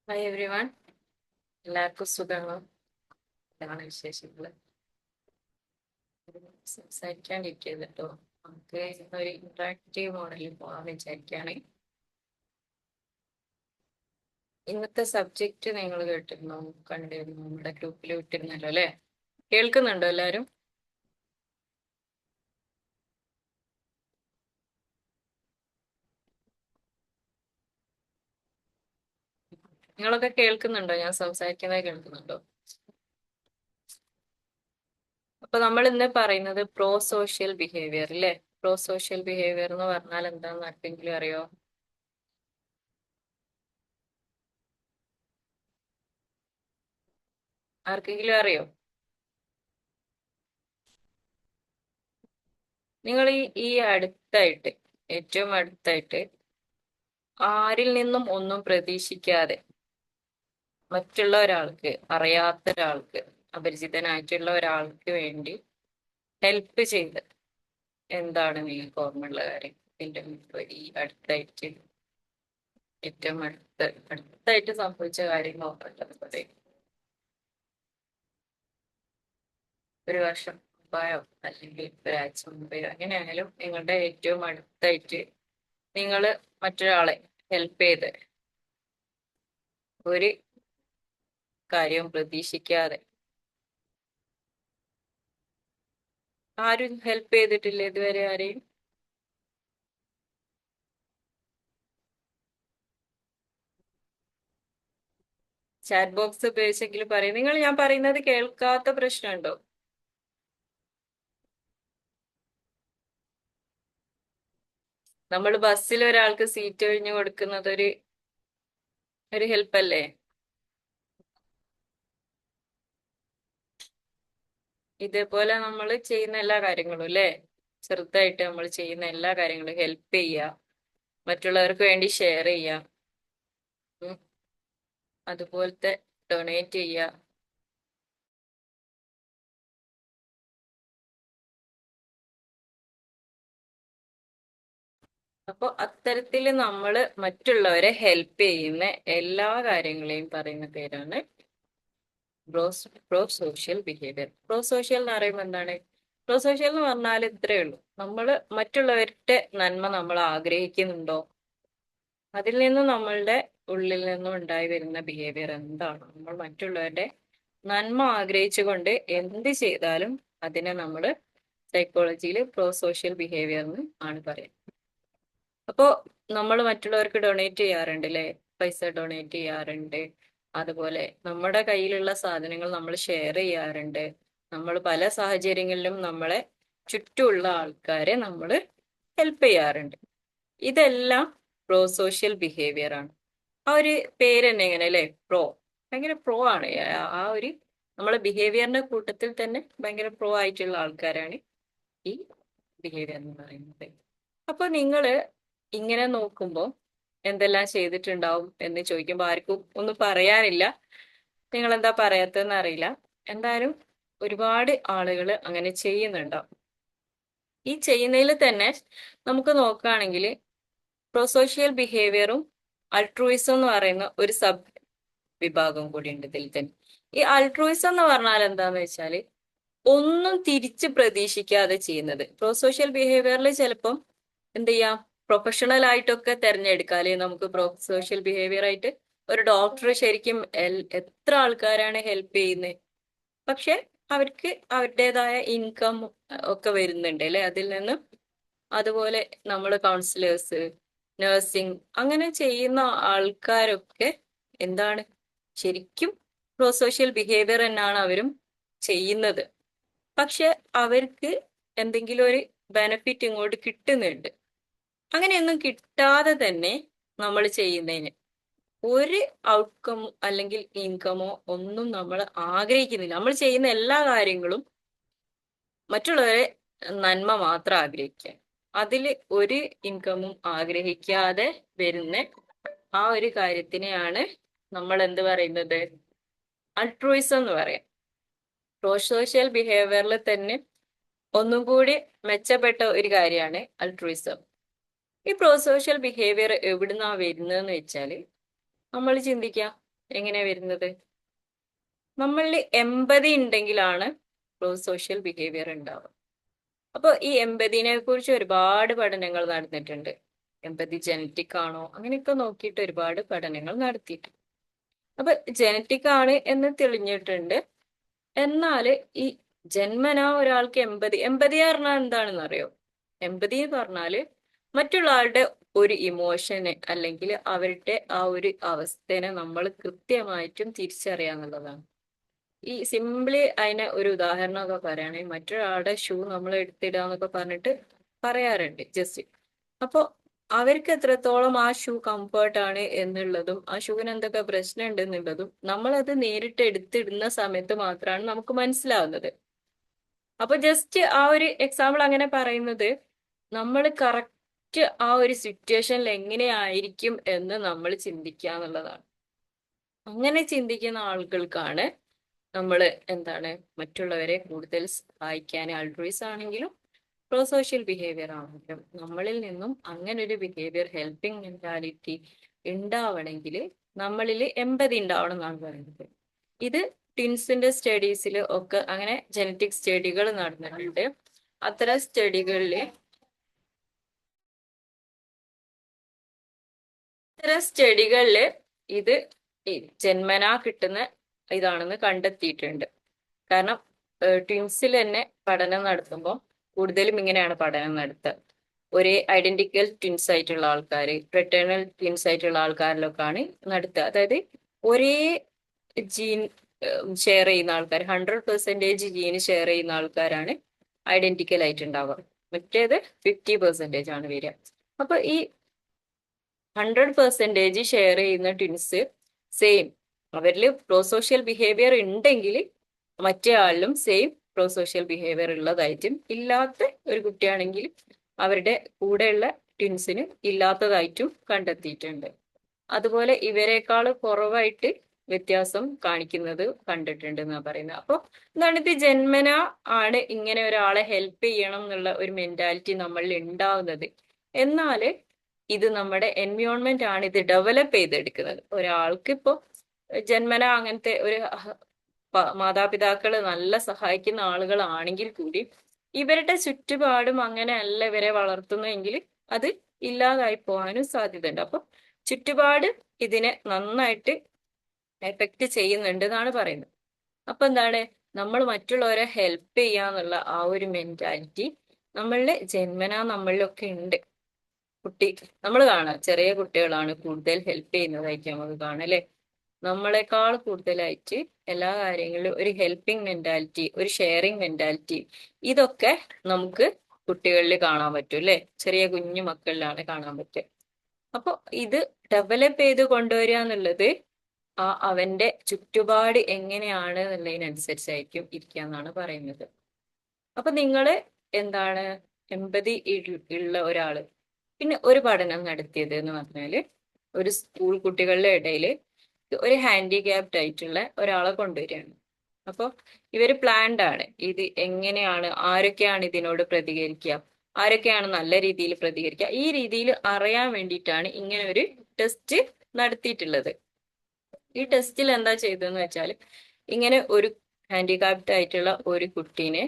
Hi every one, എല്ലാവർക്കും സുഖമാണോ? എന്താണ് വിശേഷങ്ങൾ? സംസാരിക്കാണ്ടിരിക്കരുത് കേട്ടോ. നമുക്ക് ഇന്നൊരു ഇന്ററാക്റ്റീവ് മോഡലിൽ പോകാൻ വിചാരിക്കുകയാണ്. ഇന്നത്തെ സബ്ജക്റ്റ് നിങ്ങൾ കേട്ടിരുന്നോ? കണ്ടിരുന്നു, നമ്മുടെ ഗ്രൂപ്പിൽ വിട്ടിരുന്നല്ലോ അല്ലെ? കേൾക്കുന്നുണ്ടോ എല്ലാവരും? നിങ്ങളൊക്കെ കേൾക്കുന്നുണ്ടോ? ഞാൻ സംസാരിക്കുന്നത് കേൾക്കുന്നുണ്ടോ? അപ്പൊ നമ്മൾ ഇന്ന് പറയുന്നത് പ്രോ സോഷ്യൽ ബിഹേവിയർ അല്ലേ? പ്രോ സോഷ്യൽ ബിഹേവിയർ എന്ന് പറഞ്ഞാൽ എന്താണെന്ന് ആർക്കെങ്കിലും അറിയോ? ആർക്കെങ്കിലും അറിയോ? നിങ്ങൾ ഈ അടുത്തായിട്ട്, ഏറ്റവും അടുത്തായിട്ട് ആരിൽ നിന്നും ഒന്നും പ്രതീക്ഷിക്കാതെ മറ്റുള്ള ഒരാൾക്ക്, അറിയാത്ത ഒരാൾക്ക്, അപരിചിതനായിട്ടുള്ള ഒരാൾക്ക് വേണ്ടി ഹെൽപ്പ് ചെയ്ത് എന്താണ് നിങ്ങൾക്ക് ഓർമ്മയുള്ള കാര്യം? ഇതിന്റെ മുമ്പ് ഈ അടുത്തായിട്ട്, ഏറ്റവും അടുത്തായിട്ട് സംഭവിച്ച കാര്യങ്ങൾ ഓർമ്മയുള്ളത് പറയും. ഒരു വർഷം മുമ്പായോ അല്ലെങ്കിൽ ഒരാഴ്ച മുമ്പെയോ എങ്ങനെയായാലും നിങ്ങളുടെ ഏറ്റവും അടുത്തായിട്ട് നിങ്ങൾ മറ്റൊരാളെ ഹെൽപ്പ് ചെയ്ത് ഒരു കാര്യവും പ്രതീക്ഷിക്കാതെ. ആരും ഹെൽപ്പ് ചെയ്തിട്ടില്ല ഇതുവരെ ആരെയും? ചാറ്റ് ബോക്സ് ഉപയോഗിച്ചെങ്കിലും പറയും. നിങ്ങൾ ഞാൻ പറയുന്നത് കേൾക്കാത്ത പ്രശ്നമുണ്ടോ? നമ്മൾ ബസ്സിൽ ഒരാൾക്ക് സീറ്റ് ഒഴിഞ്ഞു കൊടുക്കുന്നത് ഒരു ഹെൽപ്പ് അല്ലേ? ഇതേപോലെ നമ്മൾ ചെയ്യുന്ന എല്ലാ കാര്യങ്ങളും അല്ലേ? ചെറുതായിട്ട് നമ്മൾ ചെയ്യുന്ന എല്ലാ കാര്യങ്ങളും ഹെൽപ്പ് ചെയ്യുക, മറ്റുള്ളവർക്ക് വേണ്ടി ഷെയർ ചെയ്യുക, ഉം, അതുപോലത്തെ ഡൊണേറ്റ് ചെയ്യുക. അപ്പൊ അത്തരത്തിൽ നമ്മൾ മറ്റുള്ളവരെ ഹെൽപ്പ് ചെയ്യുന്ന എല്ലാ കാര്യങ്ങളെയും പറയുന്ന പേരാണ് pro social behaviour. Pro social എന്ന് പറയുമ്പോൾ എന്താണ്? പ്രോ സോഷ്യൽ എന്ന് പറഞ്ഞാൽ ഇത്രയേ ഉള്ളൂ. നമ്മൾ മറ്റുള്ളവരുടെ നന്മ നമ്മൾ ആഗ്രഹിക്കുന്നുണ്ടോ? അതിൽ നിന്നും നമ്മളുടെ ഉള്ളിൽ നിന്നും ഉണ്ടായി വരുന്ന ബിഹേവിയർ എന്താണ്? നമ്മൾ മറ്റുള്ളവരുടെ നന്മ ആഗ്രഹിച്ചുകൊണ്ട് എന്ത് ചെയ്താലും അതിനെ നമ്മൾ സൈക്കോളജിയിൽ പ്രോ സോഷ്യൽ ബിഹേവിയർ എന്ന് ആണ് പറയുന്നത്. അപ്പോ നമ്മൾ മറ്റുള്ളവർക്ക് ഡൊണേറ്റ് ചെയ്യാറുണ്ട് അല്ലെ? പൈസ ഡൊണേറ്റ് ചെയ്യാറുണ്ട്. അതുപോലെ നമ്മുടെ കയ്യിലുള്ള സാധനങ്ങൾ നമ്മൾ ഷെയർ ചെയ്യാറുണ്ട്. നമ്മൾ പല സാഹചര്യങ്ങളിലും നമ്മളെ ചുറ്റുമുള്ള ആൾക്കാരെ നമ്മൾ ഹെൽപ്പ് ചെയ്യാറുണ്ട്. ഇതെല്ലാം പ്രോ സോഷ്യൽ ബിഹേവിയർ ആണ്. ആ ഒരു പേര് തന്നെ എങ്ങനെ അല്ലെ? പ്രോ. ഭയങ്കര പ്രോ ആണ്. ആ ഒരു നമ്മളെ ബിഹേവിയറിന്റെ കൂട്ടത്തിൽ തന്നെ ഭയങ്കര പ്രോ ആയിട്ടുള്ള ആൾക്കാരാണ് ഈ ബിഹേവിയർ എന്ന് പറയുന്നത്. അപ്പൊ നിങ്ങള് ഇങ്ങനെ നോക്കുമ്പോ എന്തെല്ലാം ചെയ്തിട്ടുണ്ടാവും എന്ന് ചോദിക്കുമ്പോ ആർക്കും ഒന്നും പറയാനില്ല. നിങ്ങൾ എന്താ പറയാത്തതെന്ന് അറിയില്ല. എന്തായാലും ഒരുപാട് ആളുകൾ അങ്ങനെ ചെയ്യുന്നുണ്ടാവും. ഈ ചെയ്യുന്നതിൽ തന്നെ നമുക്ക് നോക്കുകയാണെങ്കിൽ പ്രൊസോഷ്യൽ ബിഹേവിയറും അൾട്രൂയിസം എന്ന് പറയുന്ന ഒരു സബ് വിഭാഗം കൂടി ഉണ്ട് ഇതിൽ തന്നെ. ഈ അൾട്രൂയിസം എന്ന് പറഞ്ഞാൽ എന്താന്ന് വെച്ചാല് ഒന്നും തിരിച്ച് പ്രതീക്ഷിക്കാതെ ചെയ്യുന്നത്. പ്രൊസോഷ്യൽ ബിഹേവിയറിൽ ചിലപ്പം എന്ത് ചെയ്യാം, പ്രൊഫഷണൽ ആയിട്ടൊക്കെ തെരഞ്ഞെടുക്കാം അല്ലെ? നമുക്ക് സോഷ്യൽ ബിഹേവിയർ ആയിട്ട് ഒരു ഡോക്ടർ ശരിക്കും എത്ര ആൾക്കാരാണ് ഹെൽപ്പ് ചെയ്യുന്നത്. പക്ഷെ അവർക്ക് അവരുടേതായ ഇൻകം ഒക്കെ വരുന്നുണ്ട് അല്ലെ അതിൽ നിന്ന്. അതുപോലെ നമ്മൾ കൗൺസിലേഴ്സ്, നഴ്സിംഗ് അങ്ങനെ ചെയ്യുന്ന ആൾക്കാരൊക്കെ എന്താണ്, ശരിക്കും പ്രോസോഷ്യൽ ബിഹേവിയർ തന്നെയാണ് അവരും ചെയ്യുന്നത്. പക്ഷെ അവർക്ക് എന്തെങ്കിലും ഒരു ബെനിഫിറ്റ് ഇങ്ങോട്ട് കിട്ടുന്നുണ്ട്. അങ്ങനെയൊന്നും കിട്ടാതെ തന്നെ നമ്മൾ ചെയ്യുന്നതിന് ഒരു ഔട്ട്കം അല്ലെങ്കിൽ ഇൻകമോ ഒന്നും നമ്മൾ ആഗ്രഹിക്കുന്നില്ല. നമ്മൾ ചെയ്യുന്ന എല്ലാ കാര്യങ്ങളും മറ്റുള്ളവരെ നന്മ മാത്രം ആഗ്രഹിക്കുക, അതിൽ ഒരു ഇൻകമും ആഗ്രഹിക്കാതെ വരുന്ന ആ ഒരു കാര്യത്തിനെയാണ് നമ്മൾ എന്ത് പറയുന്നത്? അൾട്രൂയിസം എന്ന് പറയാം. പ്രോസോഷ്യൽ ബിഹേവിയറിൽ തന്നെ ഒന്നും കൂടി മെച്ചപ്പെട്ട ഒരു കാര്യമാണ് അൾട്രൂയിസം. ഈ പ്രോസോഷ്യൽ ബിഹേവിയർ എവിടുന്നാ വരുന്നതെന്ന് വെച്ചാല് നമ്മൾ ചിന്തിക്കാം. എങ്ങനെയാ വരുന്നത്? നമ്മളിൽ എമ്പതി ഉണ്ടെങ്കിലാണ് പ്രോ സോഷ്യൽ ബിഹേവിയർ ഉണ്ടാവുക. അപ്പൊ ഈ എമ്പതിനെ കുറിച്ച് ഒരുപാട് പഠനങ്ങൾ നടന്നിട്ടുണ്ട്. എമ്പതി ജനറ്റിക് ആണോ അങ്ങനെയൊക്കെ നോക്കിയിട്ട് ഒരുപാട് പഠനങ്ങൾ നടത്തിയിട്ടുണ്ട്. അപ്പൊ ജനറ്റിക് ആണ് എന്ന് തെളിഞ്ഞിട്ടുണ്ട്. എന്നാല് ഈ ജന്മനാ ഒരാൾക്ക് എമ്പതി പറഞ്ഞാൽ എന്താണെന്ന് അറിയോ? എമ്പതി എന്ന് പറഞ്ഞാല് മറ്റുള്ള ആളുടെ ഒരു ഇമോഷന് അല്ലെങ്കിൽ അവരുടെ ആ ഒരു അവസ്ഥനെ നമ്മൾ കൃത്യമായിട്ടും തിരിച്ചറിയാന്നുള്ളതാണ്. ഈ സിംപ്ലി അതിനെ ഒരു ഉദാഹരണമൊക്കെ പറയുകയാണെങ്കിൽ മറ്റൊരാളുടെ ഷൂ നമ്മൾ എടുത്തിടാന്നൊക്കെ പറഞ്ഞിട്ട് പറയാറുണ്ട് ജസ്റ്റ്. അപ്പൊ അവർക്ക് എത്രത്തോളം ആ ഷൂ കംഫർട്ട് ആണ് എന്നുള്ളതും ആ ഷൂവിന് എന്തൊക്കെ പ്രശ്നം ഉണ്ട് എന്നുള്ളതും നമ്മളത് നേരിട്ട് എടുത്തിടുന്ന സമയത്ത് മാത്രമാണ് നമുക്ക് മനസ്സിലാവുന്നത്. അപ്പൊ ജസ്റ്റ് ആ ഒരു എക്സാമ്പിൾ അങ്ങനെ പറയുന്നത് നമ്മൾ കറക്റ്റ് ആ ഒരു സിറ്റുവേഷനിൽ എങ്ങനെയായിരിക്കും എന്ന് നമ്മൾ ചിന്തിക്കുക എന്നുള്ളതാണ്. അങ്ങനെ ചിന്തിക്കുന്ന ആളുകൾക്കാണ് നമ്മൾ എന്താണ് മറ്റുള്ളവരെ കൂടുതൽ സഹായിക്കാൻ ആൾട്രൂയിസ് ആണെങ്കിലും പ്രോ സോഷ്യൽ ബിഹേവിയർ ആണെങ്കിലും നമ്മളിൽ നിന്നും അങ്ങനെ ഒരു ബിഹേവിയർ ഹെൽപ്പിംഗ് മെന്റാലിറ്റി ഉണ്ടാവണമെങ്കിൽ നമ്മളിൽ എമ്പതി ഉണ്ടാവണം എന്നാണ് പറയുന്നത്. ഇത് ട്വിൻസിന്റെ സ്റ്റഡീസിൽ ഒക്കെ അങ്ങനെ ജനറ്റിക് സ്റ്റഡികൾ നടന്നിട്ടുണ്ട്. അത്തരം സ്റ്റഡികളില് ഇത് ജന്മനാ കിട്ടുന്ന ഇതാണെന്ന് കണ്ടെത്തിയിട്ടുണ്ട്. കാരണം ട്വിൻസിൽ തന്നെ പഠനം നടത്തുമ്പോൾ കൂടുതലും ഇങ്ങനെയാണ് പഠനം നടത്തുക. ഒരേ ഐഡന്റിക്കൽ ട്വിൻസ് ആയിട്ടുള്ള ആൾക്കാർ, ഫ്രറ്റേണൽ ട്വിൻസ് ആയിട്ടുള്ള ആൾക്കാരിലൊക്കെയാണ് നടത്തുക. അതായത് ഒരേ ജീൻ ഷെയർ ചെയ്യുന്ന ആൾക്കാർ, 100% ജീൻ ഷെയർ ചെയ്യുന്ന ആൾക്കാരാണ് ഐഡന്റിക്കൽ ആയിട്ടുണ്ടാവുക. മറ്റേത് 50% ആണ് വരിക. അപ്പൊ ഈ 100% ഷെയർ ചെയ്യുന്ന ട്വിൻസ് സെയിം അവരിൽ പ്രോസോഷ്യൽ ബിഹേവിയർ ഉണ്ടെങ്കിൽ മറ്റേ ആളിലും സെയിം പ്രോസോഷ്യൽ ബിഹേവിയർ ഉള്ളതായിട്ടും, ഇല്ലാത്ത ഒരു കുട്ടിയാണെങ്കിൽ അവരുടെ കൂടെയുള്ള ട്വിൻസിന് ഇല്ലാത്തതായിട്ടും കണ്ടെത്തിയിട്ടുണ്ട്. അതുപോലെ ഇവരെക്കാൾ കുറവായിട്ട് വ്യത്യാസം കാണിക്കുന്നത് കണ്ടിട്ടുണ്ട് എന്നാ പറയുന്നത്. അപ്പൊ എന്താണ് ഇത് ജന്മന ആണ് ഇങ്ങനെ ഒരാളെ ഹെൽപ്പ് ചെയ്യണം എന്നുള്ള ഒരു മെന്റാലിറ്റി നമ്മളിൽ ഉണ്ടാവുന്നത്. എന്നാല് ഇത് നമ്മുടെ എൻവയോൺമെന്റ് ആണ് ഇത് ഡെവലപ്പ് ചെയ്തെടുക്കുന്നത്. ഒരാൾക്ക് ഇപ്പോ ജന്മന അങ്ങനത്തെ ഒരു മാതാപിതാക്കള് നല്ല സഹായിക്കുന്ന ആളുകളാണെങ്കിൽ കൂടി ഇവരുടെ ചുറ്റുപാടും അങ്ങനെ അല്ല ഇവരെ വളർത്തുന്നതെങ്കിൽ അത് ഇല്ലാതായി പോകാനും സാധ്യതയുണ്ട്. അപ്പൊ ചുറ്റുപാട് ഇതിനെ നന്നായിട്ട് എഫക്റ്റ് ചെയ്യുന്നുണ്ട് എന്നാണ് പറയുന്നത്. അപ്പൊ എന്താണ് നമ്മൾ മറ്റുള്ളവരെ ഹെൽപ്പ് ചെയ്യാന്നുള്ള ആ ഒരു മെന്റാലിറ്റി നമ്മളുടെ ജന്മനാ നമ്മളിലൊക്കെ ഉണ്ട്. നമ്മൾ കാണാം ചെറിയ കുട്ടികളാണ് കൂടുതൽ ഹെൽപ്പ് ചെയ്യുന്നതായിട്ട് നമുക്ക് കാണാം അല്ലെ. നമ്മളെക്കാൾ കൂടുതലായിട്ട് എല്ലാ കാര്യങ്ങളിലും ഒരു ഹെൽപ്പിംഗ് മെന്റാലിറ്റി, ഒരു ഷെയറിംഗ് മെന്റാലിറ്റി, ഇതൊക്കെ നമുക്ക് കുട്ടികളിൽ കാണാൻ പറ്റും അല്ലെ. ചെറിയ കുഞ്ഞു മക്കളിലാണ് കാണാൻ പറ്റുക. അപ്പൊ ഇത് ഡെവലപ്പ് ചെയ്ത് കൊണ്ടുവരിക എന്നുള്ളത് അവന്റെ ചുറ്റുപാട് എങ്ങനെയാണ് എന്നുള്ളതിനനുസരിച്ചായിരിക്കും ഇരിക്കുക എന്നാണ് പറയുന്നത്. അപ്പൊ നിങ്ങള് എന്താണ് എമ്പതി ഉള്ള ഒരാള്. പിന്നെ ഒരു പഠനം നടത്തിയത് എന്ന് പറഞ്ഞാല് ഒരു സ്കൂൾ കുട്ടികളുടെ ഇടയിൽ ഒരു ഹാൻഡിക്യാപ്ഡ് ആയിട്ടുള്ള ഒരാളെ കൊണ്ടുവരികയാണ്. അപ്പൊ ഇവര് പ്ലാൻഡ് ആണ്. ഇത് എങ്ങനെയാണ്, ആരൊക്കെയാണ് ഇതിനോട് പ്രതികരിക്കുക, ആരൊക്കെയാണ് നല്ല രീതിയിൽ പ്രതികരിക്കുക, ഈ രീതിയിൽ അറിയാൻ വേണ്ടിയിട്ടാണ് ഇങ്ങനെ ഒരു ടെസ്റ്റ് നടത്തിയിട്ടുള്ളത്. ഈ ടെസ്റ്റിൽ എന്താ ചെയ്തതെന്ന് വെച്ചാൽ ഇങ്ങനെ ഒരു ഹാൻഡികാപ്ഡ് ആയിട്ടുള്ള ഒരു കുട്ടീനെ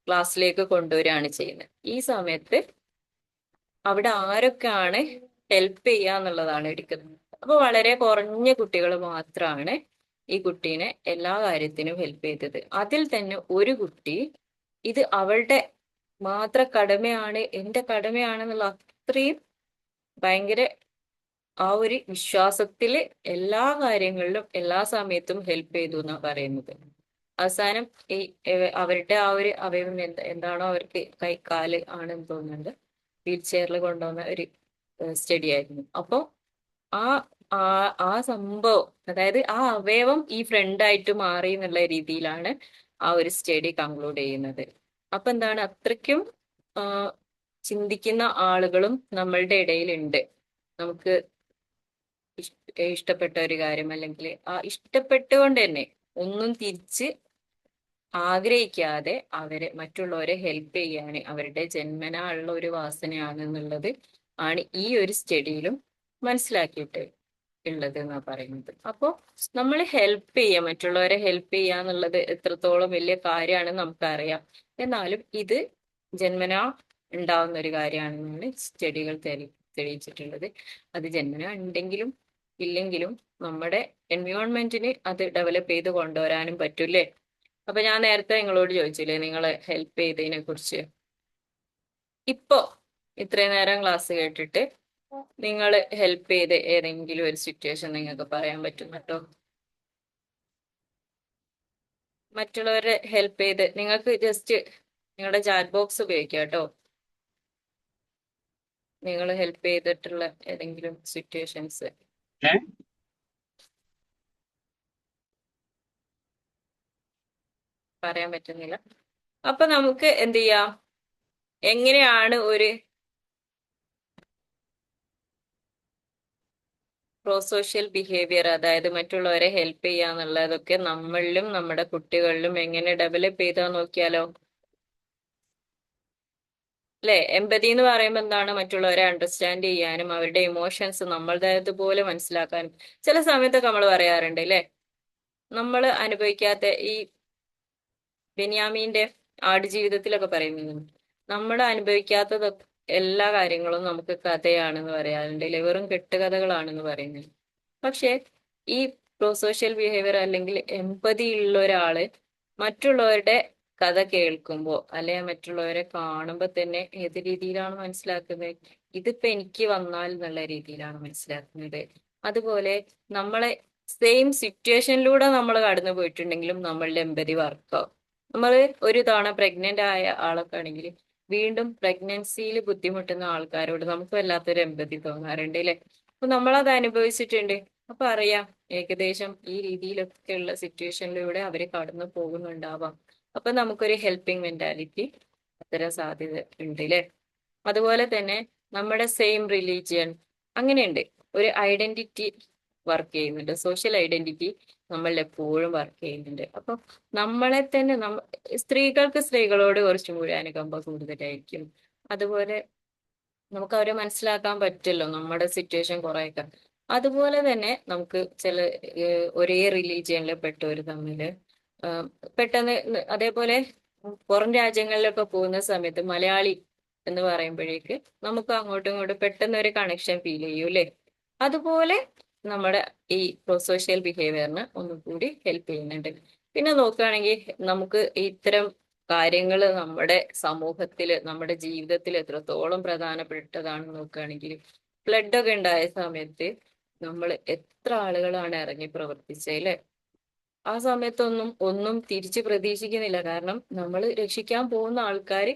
ക്ലാസ്സിലേക്ക് കൊണ്ടുവരികയാണ് ചെയ്യുന്നത്. ഈ സമയത്ത് അവിടെ ആരൊക്കെയാണ് ഹെൽപ്പ് ചെയ്യുക എന്നുള്ളതാണ് എടുക്കുന്നത്. അപ്പൊ വളരെ കുറഞ്ഞ കുട്ടികൾ മാത്രമാണ് ഈ കുട്ടീനെ എല്ലാ കാര്യത്തിനും ഹെൽപ്പ് ചെയ്തത്. അതിൽ തന്നെ ഒരു കുട്ടി ഇത് അവളുടെ മാത്ര കടമയാണ്, എന്റെ കടമയാണെന്നുള്ള അത്രയും ഭയങ്കര ആ ഒരു വിശ്വാസത്തില് എല്ലാ കാര്യങ്ങളിലും എല്ലാ സമയത്തും ഹെൽപ്പ് ചെയ്തു എന്നാണ് പറയുന്നത്. അവസാനം ഈ അവരുടെ ആ ഒരു അവയവം എന്താണോ അവർക്ക് കാല് ആണെന്ന് തോന്നുന്നുണ്ട്, വീൽ ചെയറിൽ കൊണ്ടുവന്ന ഒരു സ്റ്റഡി ആയിരുന്നു. അപ്പൊ ആ ആ ആ സംഭവം, അതായത് ആ അവയവം ഈ ഫ്രണ്ടായിട്ട് മാറി എന്നുള്ള രീതിയിലാണ് ആ ഒരു സ്റ്റഡി കൺക്ലൂഡ് ചെയ്യുന്നത്. അപ്പൊ എന്താണ് അത്രയ്ക്കും ചിന്തിക്കുന്ന ആളുകളും നമ്മളുടെ ഇടയിലുണ്ട്. നമുക്ക് ഇഷ്ടപ്പെട്ട ഒരു കാര്യം അല്ലെങ്കിൽ ആ ഇഷ്ടപ്പെട്ടുകൊണ്ട് തന്നെ ഒന്നും തിരിച്ച് ആഗ്രഹിക്കാതെ അവരെ മറ്റുള്ളവരെ ഹെൽപ്പ് ചെയ്യാൻ അവരുടെ ജന്മനാ ഉള്ള ഒരു വാസനയാണെന്നുള്ളത് ആണ് ഈ ഒരു സ്റ്റഡിയിലും മനസ്സിലാക്കിയിട്ട്. ഉള്ളത് എന്നാ പറയുന്നത്. അപ്പോൾ നമ്മൾ ഹെൽപ്പ് ചെയ്യുക, മറ്റുള്ളവരെ ഹെൽപ്പ് ചെയ്യുക എന്നുള്ളത് എത്രത്തോളം വലിയ കാര്യമാണെന്ന് നമുക്കറിയാം. എന്നാലും ഇത് ജന്മനാ ഉണ്ടാവുന്ന ഒരു കാര്യമാണെന്നാണ് സ്റ്റഡികൾ തെളിയിച്ചിട്ടുള്ളത്. അത് ജന്മനാ ഉണ്ടെങ്കിലും ഇല്ലെങ്കിലും നമ്മുടെ എൻവയോൺമെന്റിന് അത് ഡെവലപ്പ് ചെയ്ത് കൊണ്ടുവരാനും പറ്റൂലേ. അപ്പൊ ഞാൻ നേരത്തെ നിങ്ങളോട് ചോദിച്ചില്ലേ നിങ്ങളെ ഹെൽപ്പ് ചെയ്തതിനെ കുറിച്ച്. ഇപ്പോ ഇത്രയും നേരം ക്ലാസ് കേട്ടിട്ട് നിങ്ങൾ ഹെൽപ്പ് ചെയ്ത് ഏതെങ്കിലും ഒരു സിറ്റുവേഷൻ നിങ്ങൾക്ക് പറയാൻ പറ്റും കേട്ടോ. മറ്റുള്ളവരെ ഹെൽപ്പ് ചെയ്ത് നിങ്ങൾക്ക് ജസ്റ്റ് നിങ്ങളുടെ ചാറ്റ് ബോക്സ് ഉപയോഗിക്കാം കേട്ടോ. നിങ്ങൾ ഹെൽപ്പ് ചെയ്തിട്ടുള്ള ഏതെങ്കിലും സിറ്റുവേഷൻസ് പറയാൻ പറ്റുന്നില്ല. അപ്പൊ നമുക്ക് എന്ത് ചെയ്യാം, എങ്ങനെയാണ് ഒരു പ്രോസോഷ്യൽ ബിഹേവിയർ, അതായത് മറ്റുള്ളവരെ ഹെൽപ്പ് ചെയ്യാന്നുള്ളതൊക്കെ നമ്മളിലും നമ്മുടെ കുട്ടികളിലും എങ്ങനെ ഡെവലപ്പ് ചെയ്താൽ നോക്കിയാലോ. അല്ലെ, എമ്പതി എന്ന് പറയുമ്പോൾ എന്താണ്, മറ്റുള്ളവരെ അണ്ടർസ്റ്റാൻഡ് ചെയ്യാനും അവരുടെ ഇമോഷൻസ് നമ്മളുടേതുപോലെ മനസ്സിലാക്കാനും. ചില സമയത്തൊക്കെ നമ്മൾ പറയാറുണ്ട് അല്ലെ, നമ്മൾ അനുഭവിക്കാത്ത ഈ ബെന്യാമീന്റെ ആടുജീവിതത്തിലൊക്കെ പറയുന്നത് നമ്മൾ അനുഭവിക്കാത്തതൊക്കെ എല്ലാ കാര്യങ്ങളും നമുക്ക് കഥയാണെന്ന് പറയാറുണ്ട് അല്ലെ, വെറും കെട്ടുകഥകളാണെന്ന് പറയുന്നത്. പക്ഷെ ഈ പ്രോസോഷ്യൽ ബിഹേവിയർ അല്ലെങ്കിൽ എമ്പതി ഉള്ള ഒരാള് മറ്റുള്ളവരുടെ കഥ കേൾക്കുമ്പോ അല്ലെ മറ്റുള്ളവരെ കാണുമ്പോ തന്നെ ഏത് രീതിയിലാണ് മനസ്സിലാക്കുന്നത്, ഇതിപ്പോ എനിക്ക് വന്നാൽ എന്നുള്ള രീതിയിലാണ് മനസ്സിലാക്കുന്നത്. അതുപോലെ നമ്മളെ സെയിം സിറ്റുവേഷനിലൂടെ നമ്മൾ കടന്നു പോയിട്ടുണ്ടെങ്കിലും നമ്മളുടെ എമ്പതി വർക്കാവും. നമ്മൾ ഒരു തവണ പ്രഗ്നന്റ് ആയ ആളൊക്കെ ആണെങ്കിൽ വീണ്ടും പ്രഗ്നൻസിയിൽ ബുദ്ധിമുട്ടുന്ന ആൾക്കാരോട് നമുക്ക് വല്ലാത്തൊരു എമ്പതി തോന്നാറുണ്ട് അല്ലെ. അപ്പൊ നമ്മളത് അനുഭവിച്ചിട്ടുണ്ട്. അപ്പൊ അറിയാം ഏകദേശം ഈ രീതിയിലൊക്കെയുള്ള സിറ്റുവേഷനിലൂടെ അവര് കടന്നു പോകുന്നുണ്ടാവാം. അപ്പൊ നമുക്കൊരു ഹെൽപ്പിംഗ് മെന്റാലിറ്റി അത്തരം സാധ്യത ഉണ്ട് അല്ലെ. അതുപോലെ തന്നെ നമ്മുടെ സെയിം റിലീജിയൻ അങ്ങനെയുണ്ട്, ഒരു ഐഡന്റിറ്റി വർക്ക് ചെയ്യുന്നുണ്ട്, സോഷ്യൽ ഐഡന്റിറ്റി നമ്മൾ എപ്പോഴും വർക്ക് ചെയ്യുന്നുണ്ട്. അപ്പൊ നമ്മളെ തന്നെ സ്ത്രീകൾക്ക് സ്ത്രീകളോട് കുറച്ചും കൂടി അനുകമ്പ കൂടുതലായിരിക്കും. അതുപോലെ നമുക്ക് അവരെ മനസ്സിലാക്കാൻ പറ്റുമല്ലോ നമ്മുടെ സിറ്റുവേഷൻ കുറെയൊക്കെ. അതുപോലെ തന്നെ നമുക്ക് ചില ഒരേ റിലീജിയനിൽ പെട്ടവർ തമ്മിൽ പെട്ടെന്ന് അതേപോലെ പുറം രാജ്യങ്ങളിലൊക്കെ പോകുന്ന സമയത്ത് മലയാളി എന്ന് പറയുമ്പോഴേക്ക് നമുക്ക് അങ്ങോട്ടും ഇങ്ങോട്ടും പെട്ടെന്ന് ഒരു കണക്ഷൻ ഫീൽ ചെയ്യും അല്ലേ. അതുപോലെ നമ്മുടെ ഈ പ്രോസോഷ്യൽ ബിഹേവിയറിന് ഒന്നും കൂടി ഹെൽപ്പ് ചെയ്യുന്നുണ്ട്. പിന്നെ നോക്കുകയാണെങ്കിൽ നമുക്ക് ഇത്തരം കാര്യങ്ങൾ നമ്മുടെ സമൂഹത്തിൽ നമ്മുടെ ജീവിതത്തിൽ എത്രത്തോളം പ്രധാനപ്പെട്ടതാണെന്ന് നോക്കുകയാണെങ്കിൽ ഫ്ലഡ് ഒക്കെ ഉണ്ടായ സമയത്ത് നമ്മൾ എത്ര ആളുകളാണ് ഇറങ്ങി പ്രവർത്തിച്ചത് അല്ലെ. ആ സമയത്തൊന്നും ഒന്നും തിരിച്ച് പ്രതീക്ഷിക്കുന്നില്ല, കാരണം നമ്മൾ രക്ഷിക്കാൻ പോകുന്ന ആൾക്കാർ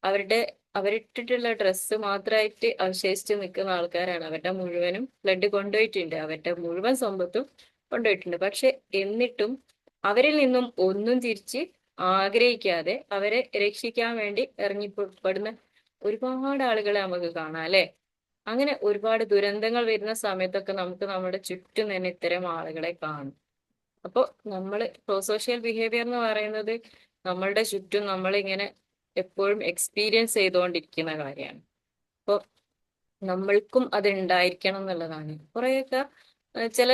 അവരുടെ അവരിട്ടിട്ടുള്ള ഡ്രസ്സ് മാത്രമായിട്ട് അവശേഷിച്ച് നിൽക്കുന്ന ആൾക്കാരാണ്. അവരുടെ മുഴുവനും ഫ്ലഡ് കൊണ്ടുപോയിട്ടുണ്ട്, അവരുടെ മുഴുവൻ സമ്പത്തും കൊണ്ടുപോയിട്ടുണ്ട്. പക്ഷെ എന്നിട്ടും അവരിൽ നിന്നും ഒന്നും തിരിച്ച് ആഗ്രഹിക്കാതെ അവരെ രക്ഷിക്കാൻ വേണ്ടി ഇറങ്ങിപ്പെടുന്ന ഒരുപാട് ആളുകളെ നമുക്ക് കാണാം അല്ലെ. അങ്ങനെ ഒരുപാട് ദുരന്തങ്ങൾ വരുന്ന സമയത്തൊക്കെ നമുക്ക് നമ്മുടെ ചുറ്റും തന്നെ ഇത്തരം ആളുകളെ കാണും. അപ്പോൾ നമ്മൾ പ്രോസോഷ്യൽ ബിഹേവിയർ എന്ന് പറയുന്നത് നമ്മളുടെ ചുറ്റും നമ്മളിങ്ങനെ എപ്പോഴും എക്സ്പീരിയൻസ് ചെയ്തുകൊണ്ടിരിക്കുന്ന കാര്യമാണ്. അപ്പോൾ നമ്മൾക്കും അത് ഉണ്ടായിരിക്കണം എന്നുള്ളതാണ്. കുറെയൊക്കെ ചില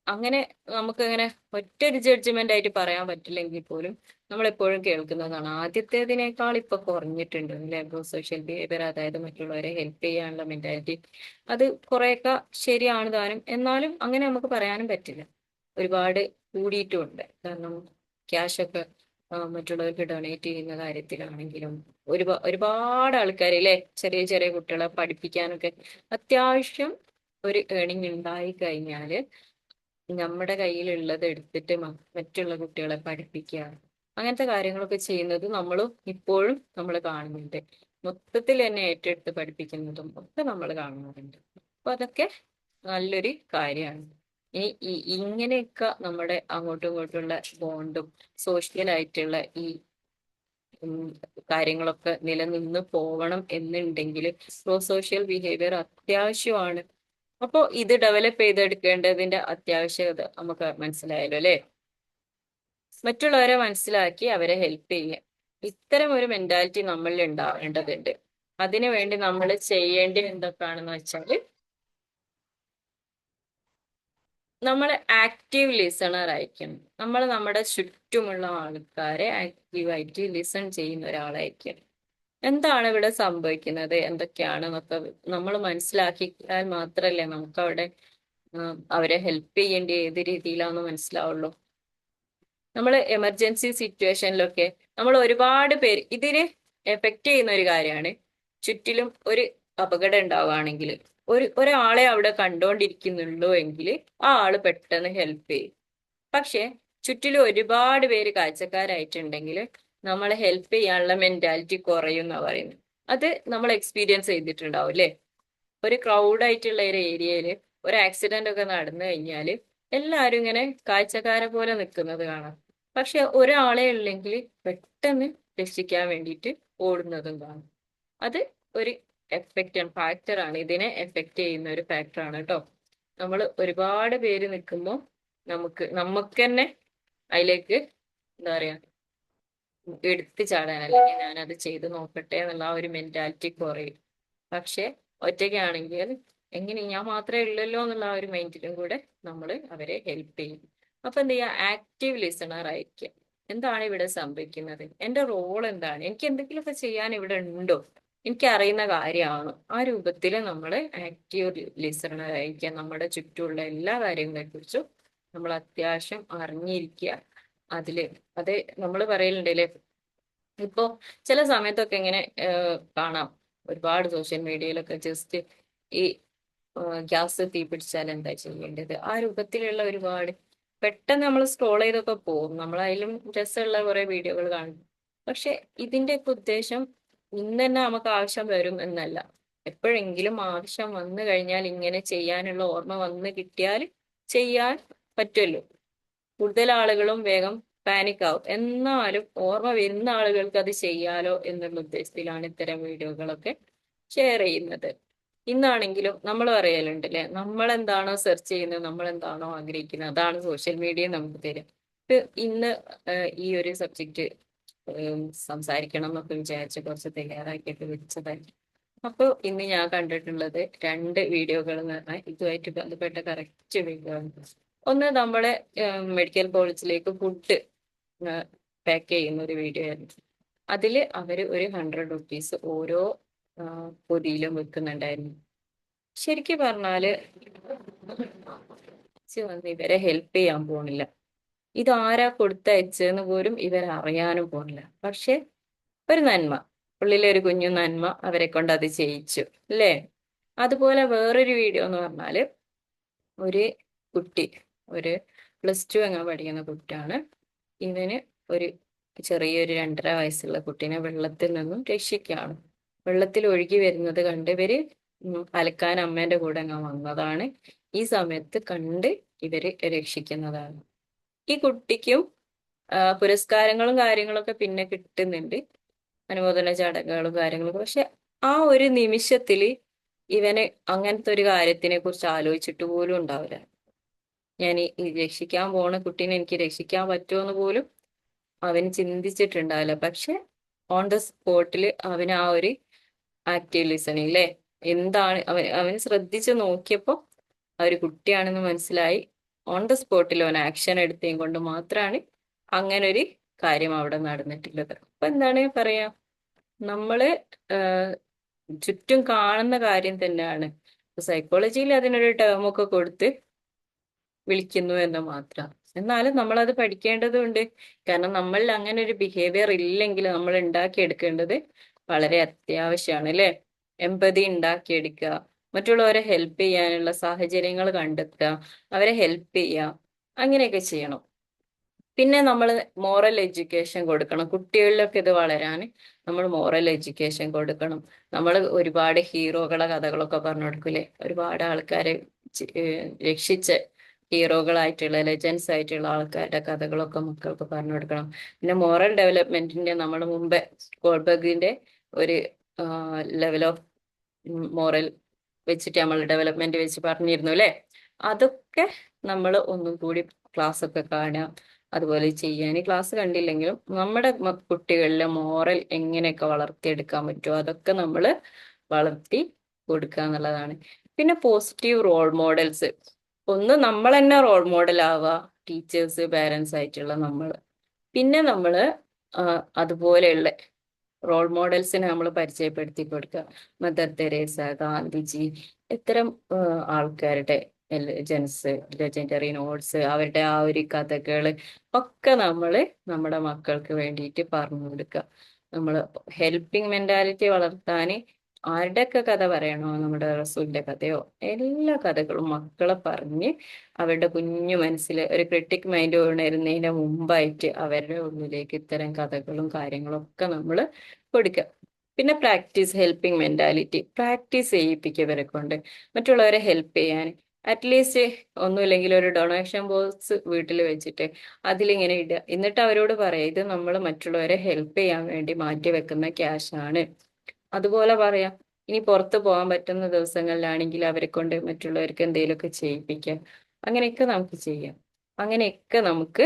അങ്ങനെ നമുക്കങ്ങനെ ഒറ്റൊരു ജഡ്ജ്മെന്റ് ആയിട്ട് പറയാൻ പറ്റില്ലെങ്കിൽ പോലും നമ്മൾ എപ്പോഴും കേൾക്കുന്നതാണ് ആദ്യത്തേതിനേക്കാൾ ഇപ്പൊ കുറഞ്ഞിട്ടുണ്ട് അല്ലെ സോഷ്യൽ ബിഹേവിയർ, അതായത് മറ്റുള്ളവരെ ഹെൽപ്പ് ചെയ്യാനുള്ള മെന്റാലിറ്റി. അത് കുറെയൊക്കെ ശരിയാണ് താനും, എന്നാലും അങ്ങനെ നമുക്ക് പറയാനും പറ്റില്ല. ഒരുപാട് കൂടിയിട്ടുമുണ്ട്. കാരണം ക്യാഷ് ഒക്കെ മറ്റുള്ളവർക്ക് ഡൊണേറ്റ് ചെയ്യുന്ന കാര്യത്തിലാണെങ്കിലും ഒരുപാട് ആൾക്കാർ അല്ലെ ചെറിയ ചെറിയ കുട്ടികളെ പഠിപ്പിക്കാനൊക്കെ അത്യാവശ്യം ഒരു ഏണിങ് ഉണ്ടായി കഴിഞ്ഞാല് നമ്മുടെ കയ്യിലുള്ളത് എടുത്തിട്ട് മറ്റുള്ള കുട്ടികളെ പഠിപ്പിക്കുക, അങ്ങനത്തെ കാര്യങ്ങളൊക്കെ ചെയ്യുന്നത് നമ്മളും ഇപ്പോഴും നമ്മൾ കാണുന്നുണ്ട്. മൊത്തത്തിൽ തന്നെ ഏറ്റെടുത്ത് പഠിപ്പിക്കുന്നതും ഒക്കെ നമ്മൾ കാണുന്നുണ്ട്. അപ്പൊ അതൊക്കെ നല്ലൊരു കാര്യമാണ്. ഇനി ഇങ്ങനെയൊക്കെ നമ്മുടെ അങ്ങോട്ടും ഇങ്ങോട്ടുള്ള ബോണ്ടും സോഷ്യലായിട്ടുള്ള ഈ കാര്യങ്ങളൊക്കെ നിലനിന്ന് പോവണം എന്നുണ്ടെങ്കിൽ സോഷ്യൽ ബിഹേവിയർ അത്യാവശ്യമാണ്. അപ്പോ ഇത് ഡെവലപ്പ് ചെയ്തെടുക്കേണ്ടതിന്റെ അത്യാവശ്യകത നമുക്ക് മനസ്സിലായല്ലോ അല്ലെ. മറ്റുള്ളവരെ മനസ്സിലാക്കി അവരെ ഹെൽപ്പ് ചെയ്യുക, ഇത്തരം ഒരു മെന്റാലിറ്റി നമ്മളിൽ ഉണ്ടാവേണ്ടതുണ്ട്. അതിനു വേണ്ടി നമ്മൾ ചെയ്യേണ്ടത് എന്തൊക്കെയാണെന്ന് വെച്ചാല് നമ്മൾ ആക്റ്റീവ് ലിസണർ ആയിരിക്കണം. നമ്മൾ നമ്മുടെ ചുറ്റുമുള്ള ആൾക്കാരെ ആക്റ്റീവായിട്ട് ലിസൺ ചെയ്യുന്ന ഒരാളായിരിക്കണം. എന്താണ് ഇവിടെ സംഭവിക്കുന്നത്, എന്തൊക്കെയാണെന്നൊക്കെ നമ്മൾ മനസ്സിലാക്കിയാൽ മാത്രമല്ലേ നമുക്ക് അവിടെ അവരെ ഹെൽപ്പ് ചെയ്യേണ്ട ഏത് രീതിയിലാണെന്ന് മനസ്സിലാവുള്ളൂ. നമ്മൾ എമർജൻസി സിറ്റുവേഷനിലൊക്കെ നമ്മൾ ഒരുപാട് പേര് ഇതിന് എഫക്റ്റ് ചെയ്യുന്ന ഒരു കാര്യമാണ്. ചുറ്റിലും ഒരു അപകടം ഉണ്ടാവുകയാണെങ്കിൽ ഒരാളെ അവിടെ കണ്ടോണ്ടിരിക്കുന്നുള്ളൂ എങ്കിൽ ആ ആള് പെട്ടെന്ന് ഹെൽപ്പ് ചെയ്യും. പക്ഷെ ചുറ്റിലും ഒരുപാട് പേര് കാഴ്ചക്കാരായിട്ടുണ്ടെങ്കിൽ നമ്മളെ ഹെൽപ്പ് ചെയ്യാനുള്ള മെന്റാലിറ്റി കുറയും എന്നാ പറയുന്നത്. അത് നമ്മൾ എക്സ്പീരിയൻസ് ചെയ്തിട്ടുണ്ടാവും അല്ലേ? ഒരു ക്രൗഡ് ആയിട്ടുള്ള ഒരു ഏരിയയിൽ ഒരു ആക്സിഡന്റ് ഒക്കെ നടന്നു കഴിഞ്ഞാൽ എല്ലാവരും ഇങ്ങനെ കാഴ്ചക്കാരെ പോലെ നിൽക്കുന്നത് കാണാം. പക്ഷെ ഒരാളെ ഉള്ളെങ്കിൽ പെട്ടെന്ന് രക്ഷിക്കാൻ വേണ്ടിയിട്ട് ഓടുന്നതും കാണും. അത് ഒരു ഫാക്ടറാണ്, ഇതിനെ എഫക്റ്റ് ചെയ്യുന്ന ഒരു ഫാക്ടറാണ് കേട്ടോ. നമ്മൾ ഒരുപാട് പേര് നിൽക്കുമ്പോൾ നമുക്ക് തന്നെ അതിലേക്ക് എന്താ പറയാ എടുത്തു ചാടാൻ, അല്ലെങ്കിൽ ഞാനത് ചെയ്ത് നോക്കട്ടെ എന്നുള്ള ആ ഒരു മെന്റാലിറ്റി കുറയും. പക്ഷെ ഒറ്റയ്ക്കാണെങ്കിൽ എങ്ങനെ ഞാൻ മാത്രമേ ഉള്ളല്ലോ എന്നുള്ള ആ ഒരു മൈൻഡിലും കൂടെ നമ്മൾ അവരെ ഹെൽപ്പ് ചെയ്യും. അപ്പൊ എന്ത് ചെയ്യുക, ആക്റ്റീവ് ലിസണർ ആയിരിക്കുക. എന്താണ് ഇവിടെ സംഭവിക്കുന്നത്, എന്റെ റോൾ എന്താണ്, എനിക്ക് എന്തെങ്കിലുമൊക്കെ ചെയ്യാൻ ഇവിടെ ഉണ്ടോ, എനിക്ക് അറിയുന്ന കാര്യമാണ്, ആ രൂപത്തിൽ നമ്മൾ ആക്റ്റീവ് ലിസണർ ആയിരിക്കുക. നമ്മുടെ ചുറ്റുമുള്ള എല്ലാ കാര്യങ്ങളെ കുറിച്ചും നമ്മൾ അത്യാവശ്യം അറിഞ്ഞിരിക്കുക. അതില് അത് നമ്മൾ പറയലുണ്ടല്ലേ, ഇപ്പോ ചില സമയത്തൊക്കെ ഇങ്ങനെ കാണാം, ഒരുപാട് സോഷ്യൽ മീഡിയയിലൊക്കെ ജസ്റ്റ് ഈ ഗ്യാസ് തീ പിടിച്ചാൽ എന്താ ചെയ്യേണ്ടത്, ആ രൂപത്തിലുള്ള ഒരുപാട് പെട്ടെന്ന് നമ്മൾ സ്ക്രോൾ ചെയ്തൊക്കെ പോകും. നമ്മളതിലും രസമുള്ള കുറെ വീഡിയോകൾ കാണും. പക്ഷെ ഇതിന്റെയൊക്കെ ഉദ്ദേശം ഇന്ന് തന്നെ നമുക്ക് ആവശ്യം വരും എന്നല്ല. എപ്പോഴെങ്കിലും ആവശ്യം വന്നു കഴിഞ്ഞാൽ ഇങ്ങനെ ചെയ്യാനുള്ള ഓർമ്മ വന്ന് കിട്ടിയാൽ ചെയ്യാൻ പറ്റുമല്ലോ. കൂടുതൽ ആളുകളും വേഗം പാനിക് ആവും. എന്നാലും ഓർമ്മ വരുന്ന ആളുകൾക്ക് അത് ചെയ്യാലോ എന്നുള്ള ഉദ്ദേശത്തിലാണ് ഇത്തരം വീഡിയോകളൊക്കെ ഷെയർ ചെയ്യുന്നത്. ഇന്നാണെങ്കിലും നമ്മൾ പറയലുണ്ടല്ലേ, നമ്മൾ എന്താണോ സെർച്ച് ചെയ്യുന്നത്, നമ്മൾ എന്താണോ ആഗ്രഹിക്കുന്നത്, അതാണ് സോഷ്യൽ മീഡിയ നമുക്ക് തരും. ഇന്ന് ഈ ഒരു സബ്ജക്റ്റ് സംസാരിക്കണം എന്നൊക്കെ വിചാരിച്ച് കുറച്ച് തയ്യാറാക്കിയിട്ട് വെച്ചതായിരുന്നു. അപ്പോൾ ഇന്ന് ഞാൻ കണ്ടിട്ടുള്ളത് 2 വീഡിയോകൾ എന്ന് പറഞ്ഞാൽ ഇതുമായിട്ട് ബന്ധപ്പെട്ട കറക്റ്റ് വീഡിയോ. ഒന്ന് നമ്മളെ മെഡിക്കൽ കോളേജിലേക്ക് ഫുഡ് പാക്ക് ചെയ്യുന്ന ഒരു വീഡിയോ ആയിരുന്നു. അതിൽ അവർ ഒരു 100 റുപ്പീസ് ഓരോ പൊതിയിലും വെക്കുന്നുണ്ടായിരുന്നു. ശരിക്കും പറഞ്ഞാല് വന്ന് ഇവരെ ഹെൽപ്പ് ചെയ്യാൻ പോണില്ല, ഇതാരാ കൊടുത്തയച്ചെന്ന് പോലും ഇവരറിയാനും പോണില്ല. പക്ഷെ ഒരു നന്മ, ഉള്ളിലെ ഒരു കുഞ്ഞു നന്മ അവരെ കൊണ്ട് അത് ചെയ്യിച്ചു അല്ലേ? അതുപോലെ വേറൊരു വീഡിയോ എന്ന് പറഞ്ഞാല് ഒരു കുട്ടി, ഒരു +2 അങ്ങനെ പഠിക്കുന്ന കുട്ടിയാണ്. ഇവന് ഒരു ചെറിയൊരു 2.5 വയസ്സുള്ള കുട്ടീനെ വെള്ളത്തിൽ നിന്നും രക്ഷിക്കുകയാണ്. വെള്ളത്തിൽ ഒഴുകി വരുന്നത് കണ്ട് ഇവര് അലക്കാൻ അമ്മേന്റെ കൂടെ അങ്ങ് വന്നതാണ്. ഈ സമയത്ത് കണ്ട് ഇവര് രക്ഷിക്കുന്നതാണ്. ഈ കുട്ടിക്കും പുരസ്കാരങ്ങളും കാര്യങ്ങളൊക്കെ പിന്നെ കിട്ടുന്നുണ്ട്, അനുമോദന ചടങ്ങുകളും കാര്യങ്ങളൊക്കെ. പക്ഷെ ആ ഒരു നിമിഷത്തില് ഇവന് അങ്ങനത്തെ ഒരു കാര്യത്തിനെ കുറിച്ച് ആലോചിച്ചിട്ട് പോലും ഉണ്ടാവില്ല. ഞാൻ ഈ രക്ഷിക്കാൻ പോണ കുട്ടീനെ എനിക്ക് രക്ഷിക്കാൻ പറ്റുമെന്ന് പോലും അവന് ചിന്തിച്ചിട്ടുണ്ടാവില്ല. പക്ഷെ ഓൺ ദ സ്പോട്ടില് അവന് ആ ഒരു ആക്റ്റീവ് ലിസണിങ് അല്ലേ, എന്താണ് അവന് ശ്രദ്ധിച്ച് നോക്കിയപ്പോ ആ ഒരു കുട്ടിയാണെന്ന് മനസ്സിലായി. ഓൺ ദ സ്പോട്ടിൽ അവൻ ആക്ഷൻ എടുത്തതും കൊണ്ട് മാത്രമാണ് അങ്ങനെ ഒരു കാര്യം അവിടെ നടന്നിട്ടുള്ളത്. അപ്പൊ എന്താണ് പറയാ, നമ്മള് ചുറ്റും കാണുന്ന കാര്യം തന്നെയാണ്. സൈക്കോളജിയിൽ അതിനൊരു ടേമൊക്കെ കൊടുത്ത് വിളിക്കുന്നു എന്ന് മാത്രം. എന്നാലും നമ്മളത് പഠിക്കേണ്ടതുണ്ട്. കാരണം നമ്മളിൽ അങ്ങനെ ഒരു ബിഹേവിയർ ഇല്ലെങ്കിൽ നമ്മൾ ഉണ്ടാക്കിയെടുക്കേണ്ടത് വളരെ അത്യാവശ്യമാണ് അല്ലെ? എമ്പതി ഉണ്ടാക്കിയെടുക്കുക, മറ്റുള്ളവരെ ഹെൽപ്പ് ചെയ്യാനുള്ള സാഹചര്യങ്ങൾ കണ്ടെത്തുക, അവരെ ഹെൽപ്പ് ചെയ്യുക, അങ്ങനെയൊക്കെ ചെയ്യണം. പിന്നെ നമ്മൾ മോറൽ എഡ്യൂക്കേഷൻ കൊടുക്കണം. കുട്ടികളിലൊക്കെ ഇത് വളരാൻ നമ്മൾ മോറൽ എഡ്യൂക്കേഷൻ കൊടുക്കണം. നമ്മൾ ഒരുപാട് ഹീറോകളെ കഥകളൊക്കെ പറഞ്ഞു കൊടുക്കൂലേ, ഒരുപാട് ആൾക്കാരെ രക്ഷിച്ച ഹീറോകളായിട്ടുള്ള ലെജൻസ് ആയിട്ടുള്ള ആൾക്കാരുടെ കഥകളൊക്കെ മക്കൾക്ക് പറഞ്ഞു കൊടുക്കണം. പിന്നെ മോറൽ ഡെവലപ്മെന്റിന്റെ നമ്മൾ മുമ്പേ ഗോൾബർഗിന്റെ ഒരു ലെവൽ ഓഫ് മോറൽ വെച്ചിട്ട് നമ്മൾ ഡെവലപ്മെന്റ് വെച്ച് പറഞ്ഞിരുന്നു അല്ലെ? അതൊക്കെ നമ്മൾ ഒന്നും കൂടി ക്ലാസ് ഒക്കെ കാണുക, അതുപോലെ ചെയ്യാൻ. ക്ലാസ് കണ്ടില്ലെങ്കിലും നമ്മുടെ കുട്ടികളിലെ മോറൽ എങ്ങനെയൊക്കെ വളർത്തിയെടുക്കാൻ പറ്റുമോ അതൊക്കെ നമ്മൾ വളർത്തി കൊടുക്കുക എന്നുള്ളതാണ്. പിന്നെ പോസിറ്റീവ് റോൾ മോഡൽസ്, ഒന്ന് നമ്മൾ തന്നെ റോൾ മോഡൽ ആവുക, ടീച്ചേഴ്സ്, പാരന്റ്സ് ആയിട്ടുള്ള നമ്മൾ. പിന്നെ നമ്മള് അതുപോലെയുള്ള റോൾ മോഡൽസിനെ നമ്മൾ പരിചയപ്പെടുത്തി കൊടുക്കുക. മദർ തെരേസ, ഗാന്ധിജി, ഇത്തരം ആൾക്കാരുടെ ജെൻസ്, ലെജൻഡറി നോട്ട്സ്, അവരുടെ ആ ഒരു കഥകള് ഒക്കെ നമ്മള് നമ്മുടെ മക്കൾക്ക് വേണ്ടിയിട്ട് പറഞ്ഞു കൊടുക്കുക. നമ്മള് ഹെൽപ്പിംഗ് മെന്റാലിറ്റി വളർത്താന് ആരുടെയൊക്കെ കഥ പറയണോ, നമ്മുടെ റസൂലിന്റെ കഥയോ, എല്ലാ കഥകളും മക്കളെ പറഞ്ഞ് അവരുടെ കുഞ്ഞു മനസ്സിൽ ഒരു ക്രിട്ടിക് മൈൻഡ് ഉണരുന്നതിന് മുമ്പായിട്ട് അവരുടെ ഉള്ളിലേക്ക് ഇത്തരം കഥകളും കാര്യങ്ങളും ഒക്കെ നമ്മൾ കൊടുക്കുക. പിന്നെ പ്രാക്ടീസ് ഹെൽപ്പിംഗ് മെന്റാലിറ്റി, പ്രാക്ടീസ് ചെയ്യിപ്പിക്കുക ഇവരെ കൊണ്ട് മറ്റുള്ളവരെ ഹെൽപ്പ് ചെയ്യാൻ. അറ്റ്ലീസ്റ്റ് ഒന്നുമില്ലെങ്കിൽ ഒരു ഡൊണേഷൻ ബോക്സ് വീട്ടിൽ വെച്ചിട്ട് അതിലിങ്ങനെ ഇടുക. എന്നിട്ട് അവരോട് പറയാം, ഇത് നമ്മൾ മറ്റുള്ളവരെ ഹെൽപ്പ് ചെയ്യാൻ വേണ്ടി മാറ്റി വെക്കുന്ന ക്യാഷ് ആണ്. അതുപോലെ പറയാം, ഇനി പുറത്ത് പോകാൻ പറ്റുന്ന ദിവസങ്ങളിലാണെങ്കിൽ അവരെ കൊണ്ട് മറ്റുള്ളവർക്ക് എന്തെങ്കിലുമൊക്കെ ചെയ്യിപ്പിക്കാം. അങ്ങനെയൊക്കെ നമുക്ക് ചെയ്യാം. അങ്ങനെയൊക്കെ നമുക്ക്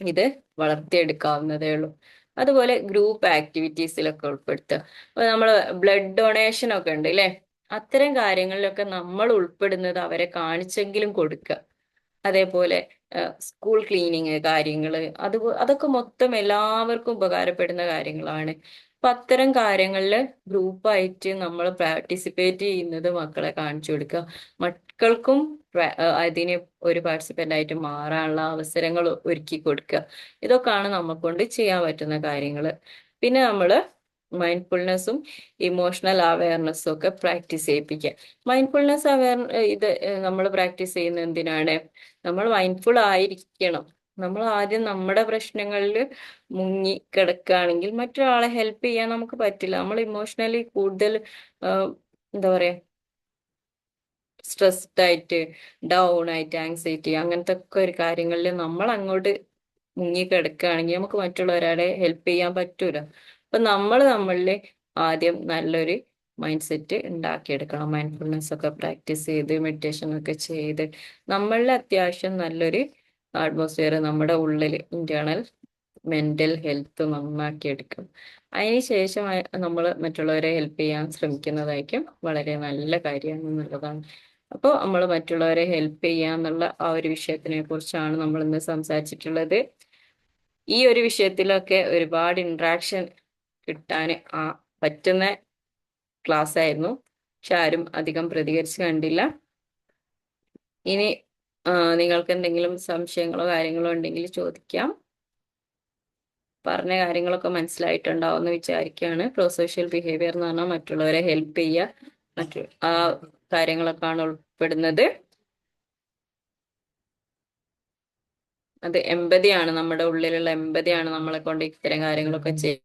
ഇത് വളർത്തിയെടുക്കാവുന്നതേ ഉള്ളൂ. അതുപോലെ ഗ്രൂപ്പ് ആക്ടിവിറ്റീസിലൊക്കെ ഉൾപ്പെടുത്തുക. അപ്പൊ നമ്മള് ബ്ലഡ് ഡൊണേഷൻ ഒക്കെ ഉണ്ട് അല്ലെ, അത്തരം കാര്യങ്ങളിലൊക്കെ നമ്മൾ ഉൾപ്പെടുന്നത് അവരെ കാണിച്ചെങ്കിലും കൊടുക്കുക. അതേപോലെ സ്കൂൾ ക്ലീനിങ് കാര്യങ്ങള്, അതൊക്കെ മൊത്തം എല്ലാവർക്കും ഉപകാരപ്പെടുന്ന കാര്യങ്ങളാണ്. അപ്പൊ അത്തരം കാര്യങ്ങളില് ഗ്രൂപ്പായിട്ട് നമ്മൾ പാർട്ടിസിപ്പേറ്റ് ചെയ്യുന്നത് മക്കളെ കാണിച്ചു കൊടുക്കുക. മക്കൾക്കും അതിന് ഒരു പാർട്ടിസിപ്പന്റ് ആയിട്ട് മാറാനുള്ള അവസരങ്ങൾ ഒരുക്കി കൊടുക്കുക. ഇതൊക്കെയാണ് നമ്മെ കൊണ്ട് ചെയ്യാൻ പറ്റുന്ന കാര്യങ്ങള്. പിന്നെ നമ്മള് മൈൻഡ്ഫുൾനെസ്സും ഇമോഷണൽ അവയർനെസ്സും ഒക്കെ പ്രാക്ടീസ് ചെയ്യിപ്പിക്കുക. മൈൻഡ്ഫുൾനെസ് ഇത് നമ്മൾ പ്രാക്ടീസ് ചെയ്യുന്നത് എന്തിനാണ്? നമ്മൾ മൈൻഡ്ഫുൾ ആയിരിക്കണം. നമ്മൾ ആദ്യം നമ്മുടെ പ്രശ്നങ്ങളിൽ മുങ്ങി കിടക്കുകയാണെങ്കിൽ മറ്റൊരാളെ ഹെൽപ്പ് ചെയ്യാൻ നമുക്ക് പറ്റില്ല. നമ്മൾ ഇമോഷണലി കൂടുതൽ എന്താ പറയാ, സ്ട്രെസ്ഡ് ആയിട്ട്, ഡൗൺ ആയിട്ട്, ആങ്സൈറ്റി, അങ്ങനത്തെ ഒക്കെ ഒരു കാര്യങ്ങളിൽ നമ്മൾ അങ്ങോട്ട് മുങ്ങി കിടക്കുകയാണെങ്കിൽ നമുക്ക് മറ്റുള്ളവരെ ഹെൽപ്പ് ചെയ്യാൻ പറ്റൂല. അപ്പൊ നമ്മളിൽ ആദ്യം നല്ലൊരു മൈൻഡ് സെറ്റ് ഉണ്ടാക്കിയെടുക്കണം. മൈൻഡ്ഫുൾനെസ് ഒക്കെ പ്രാക്ടീസ് ചെയ്ത് മെഡിറ്റേഷൻ ഒക്കെ ചെയ്ത് നമ്മളിൽ അത്യാവശ്യം നല്ലൊരു അറ്റ്മോസ്ഫിയർ നമ്മുടെ ഉള്ളിൽ, ഇന്റേണൽ മെന്റൽ ഹെൽത്ത് നന്നാക്കി എടുക്കും. അതിനുശേഷം നമ്മൾ മറ്റുള്ളവരെ ഹെൽപ്പ് ചെയ്യാൻ ശ്രമിക്കുന്നതായിരിക്കും വളരെ നല്ല കാര്യമാണ് എന്നുള്ളതാണ്. അപ്പോൾ നമ്മൾ മറ്റുള്ളവരെ ഹെൽപ്പ് ചെയ്യാന്നുള്ള ആ ഒരു വിഷയത്തിനെ കുറിച്ചാണ് നമ്മൾ ഇന്ന് സംസാരിച്ചിട്ടുള്ളത്. ഈ ഒരു വിഷയത്തിലൊക്കെ ഒരുപാട് ഇന്ററാക്ഷൻ കിട്ടാൻ പറ്റുന്ന ക്ലാസ് ആയിരുന്നു. പക്ഷെ ആരും അധികം പ്രതികരിച്ച് കണ്ടില്ല. ഇനി നിങ്ങൾക്ക് എന്തെങ്കിലും സംശയങ്ങളോ കാര്യങ്ങളോ ഉണ്ടെങ്കിൽ ചോദിക്കാം. പറഞ്ഞ കാര്യങ്ങളൊക്കെ മനസ്സിലായിട്ടുണ്ടാവും എന്ന് വിചാരിക്കുകയാണ്. പ്രോസോഷ്യൽ ബിഹേവിയർ എന്ന് പറഞ്ഞാൽ മറ്റുള്ളവരെ ഹെൽപ്പ് ചെയ്യുക, ആ കാര്യങ്ങളൊക്കെയാണ് ഉൾപ്പെടുന്നത്. അത് എമ്പതിയാണ്, നമ്മുടെ ഉള്ളിലുള്ള എമ്പതിയാണ് നമ്മളെ കൊണ്ട് ഇത്തരം കാര്യങ്ങളൊക്കെ ചെയ്യുന്നത്.